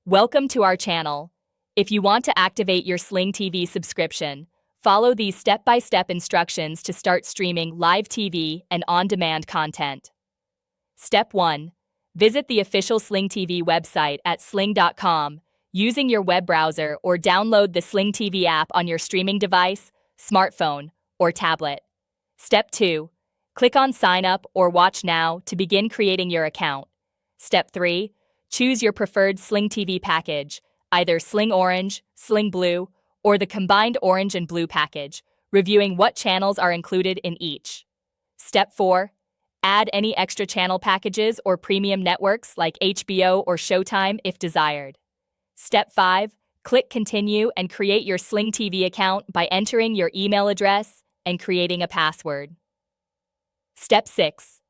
Welcome to our channel. If you want to activate your Sling TV subscription, follow these step-by-step instructions to start streaming live TV and on-demand content. Step 1. Visit the official Sling TV website at sling.com using your web browser or download the Sling TV app on your streaming device, smartphone, or tablet. Step 2. Click on Sign Up or Watch Now to begin creating your account. Step 3. Choose your preferred Sling TV package, either Sling Orange, Sling Blue, or the combined Orange and Blue package, reviewing what channels are included in each. Step 4. Add any extra channel packages or premium networks like HBO or Showtime if desired. Step 5. Click Continue and create your Sling TV account by entering your email address and creating a password. Step 6.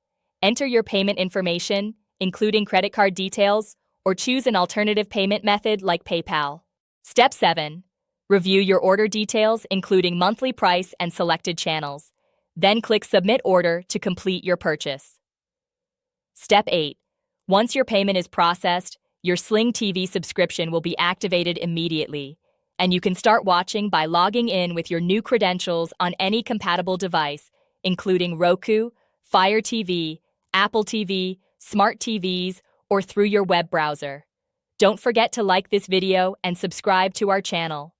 Enter your payment information, including credit card details, or choose an alternative payment method like PayPal. Step 7. Review your order details, including monthly price and selected channels. Then click Submit Order to complete your purchase. Step 8. Once your payment is processed, your Sling TV subscription will be activated immediately, and you can start watching by logging in with your new credentials on any compatible device, including Roku, Fire TV, Apple TV, smart TVs, or through your web browser. Don't forget to like this video and subscribe to our channel.